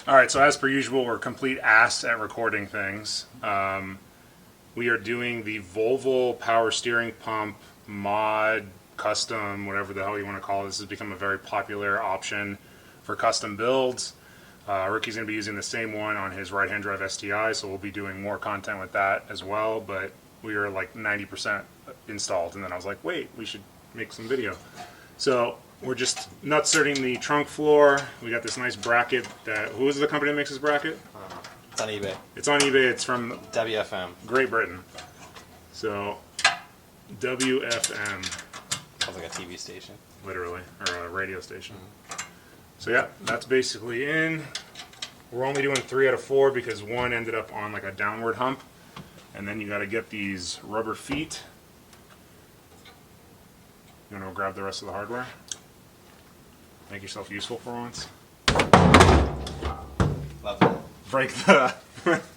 All right, so as per usual, we're complete ass at recording things. We are doing the Volvo Power Steering Pump mod, custom, whatever the hell you want to call it. This has become a very popular option for custom builds. Ricky's going to be using the same one on his right-hand drive STI, so we'll be doing more content with that as well, but we are like 90% installed, and then I was like, wait, we should make some video. So we're just nutserting the trunk floor. We got this nice bracket that, who is the company that makes this bracket? It's on eBay. It's on eBay. It's from WFM. Great Britain. So WFM. Sounds like a TV station. Literally, or a radio station. So yeah, that's basically in. We're only doing 3 out of 4 because one ended up on like a downward hump. And then you got to get these rubber feet. You want to go grab the rest of the hardware? Make yourself useful for once. Love it. Break the...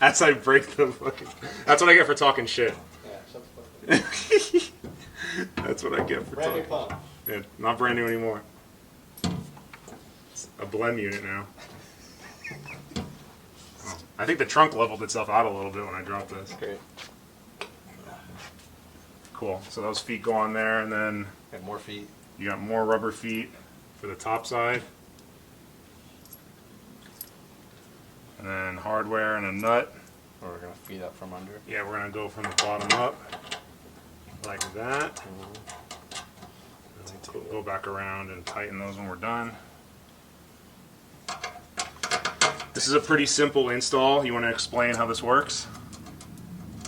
as I break the fucking... That's what I get for talking shit. Yeah, shut the fuck up. That's what I get for Brand new talking. pump. Yeah, not brand new anymore. It's a blend unit now. Oh, I think the trunk leveled itself out a little bit when I dropped this. Great. Cool. So those feet go on there, and then Got more feet. you got more rubber feet for the top side. And then hardware and a nut. Or we're going to feed up from under. Yeah, we're going to go from the bottom up, like that. Go back around and tighten those when we're done. This is a pretty simple install. You want to explain how this works?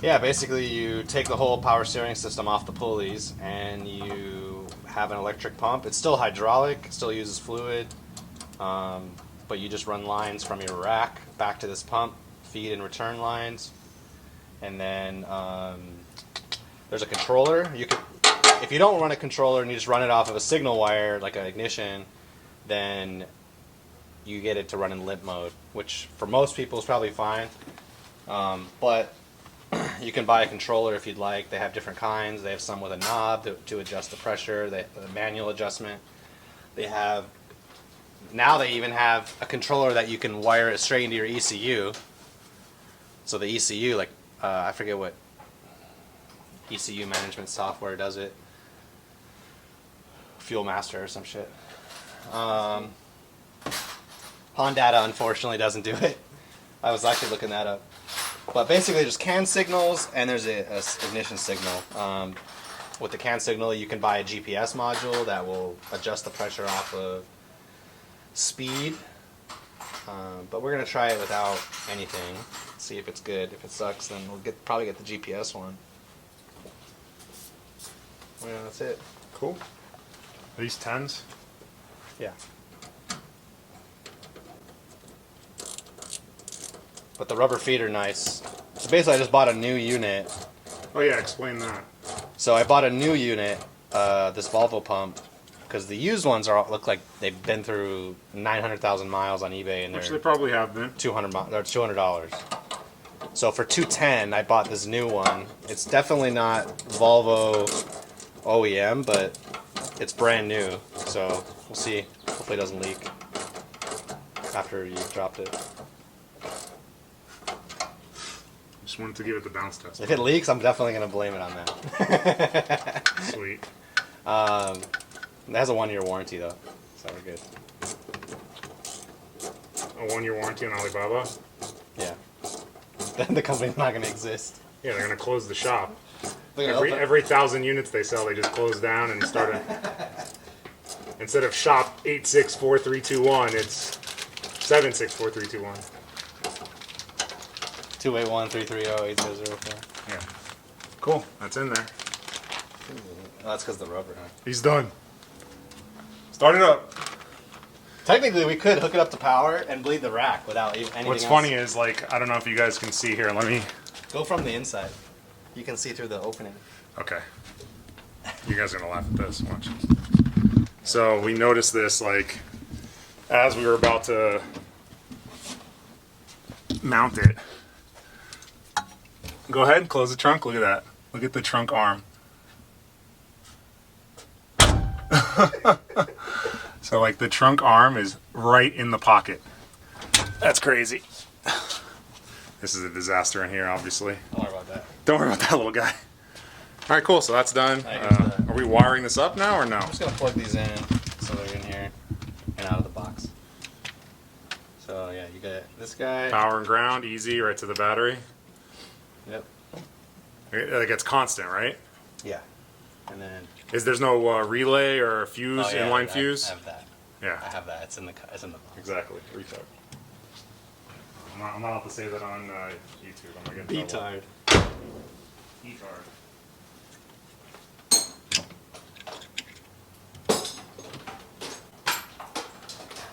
Yeah, basically you take the whole power steering system off the pulleys and you have an electric pump. It's still hydraulic, still uses fluid, but you just run lines from your rack back to this pump, feed and return lines, and then there's a controller. You can, if you don't run a controller and you just run it off of a signal wire like an ignition, then you get it to run in limp mode, which for most people is probably fine, but you can buy a controller if you'd like. They have different kinds. They have some with a knob to adjust the pressure, the manual adjustment. Now they even have a controller that you can wire it straight into your ECU. So the ECU, like, I forget what ECU management software does it. Fuel Master or some shit. Hondata unfortunately doesn't do it. I was actually looking that up. But basically there's CAN signals and there's a ignition signal. With the CAN signal you can buy a GPS module that will adjust the pressure off of speed. But we're going to try it without anything. See if it's good. If it sucks then we'll probably get the GPS one. Yeah, that's it. Cool. Are these 10s? Yeah. But the rubber feet are nice. So basically I just bought a new unit. Oh yeah, explain that. So I bought a new unit, this Volvo pump, because the used ones look like they've been through 900,000 miles on eBay, and Which they're they probably have been. $200. So for $210, I bought this new one. It's definitely not Volvo OEM, but it's brand new. So we'll see. Hopefully it doesn't leak after you dropped it. Just wanted to give it the bounce test. If it leaks, I'm definitely going to blame it on that. Sweet. It has a 1-year warranty though, so we're good. A 1-year warranty on Alibaba? Yeah. The company's not going to exist. Yeah, they're going to close the shop. Every Every 1,000 units they sell, they just close down and start instead of shop 864321, it's 764321. 281-330-8004. Yeah. Cool. That's in there. Oh, that's because the rubber, huh? He's done. Start it up. Technically, we could hook it up to power and bleed the rack without anything What's else. funny is, like, I don't know if you guys can see here. Let me... Go from the inside. You can see through the opening. Okay. You guys are going to laugh at this. Watch. So we noticed this, like, as we were about to mount it. Go ahead, close the trunk. Look at that. Look at the trunk arm. So like the trunk arm is right in the pocket. That's crazy. This is a disaster in here, obviously. Don't worry about that. Don't worry about that little guy. All right, cool. So that's done. Are we wiring this up now or no? I'm just gonna plug these in so they're in here and out of the box. So yeah, you got this guy. Power and ground, easy, right to the battery. Yep. Like it's constant, right? Yeah. And then. There's no relay or fuse, inline fuse? I have that. Yeah. I have that. It's in the box. Exactly. Retard. I'm not allowed to say that on YouTube. I'm gonna get in trouble. Retard. Retard.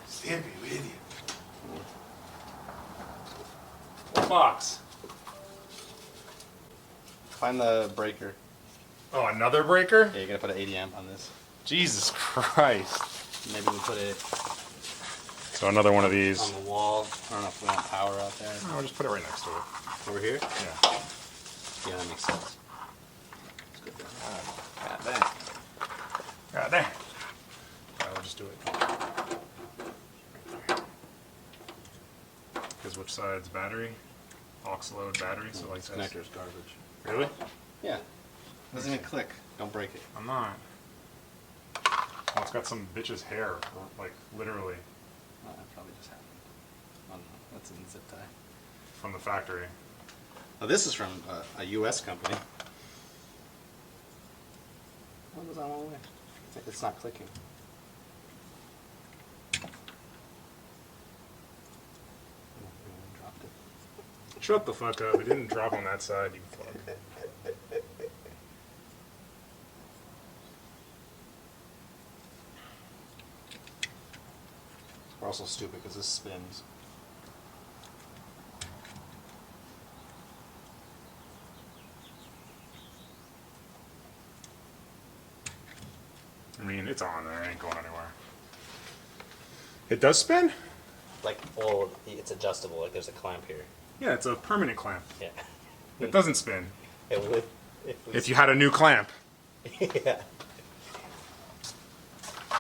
Stampy, you idiot. What box? Find the breaker. Oh, another breaker? Yeah, you're gonna put an 80 amp on this. Jesus Christ. Maybe we put it So another one of these. on the wall. I don't know if we want power out there. I'll just put it right next to it. Over here? Yeah. Yeah, that makes sense. Let's go down. God dang. God damn. I'll just do it. Because which side's battery? Aux load battery, so like This this. connector's garbage. Really? Yeah. Doesn't even click. Don't break it. I'm not. Oh, it's got some bitch's hair, like literally, Oh, that probably just happened. I don't know. That's in zip tie. from the factory. Oh, this is from a U.S. company. What was that all the way? It's not clicking. Oh, we dropped it. Shut the fuck up. It didn't drop on that side, you fuck. We're also stupid because this spins. I mean, it's on there. It ain't going anywhere. It does spin? Like, well, it's adjustable. Like, there's a clamp here. Yeah, it's a permanent clamp. Yeah. It doesn't spin. It would. If you had a new clamp. Yeah.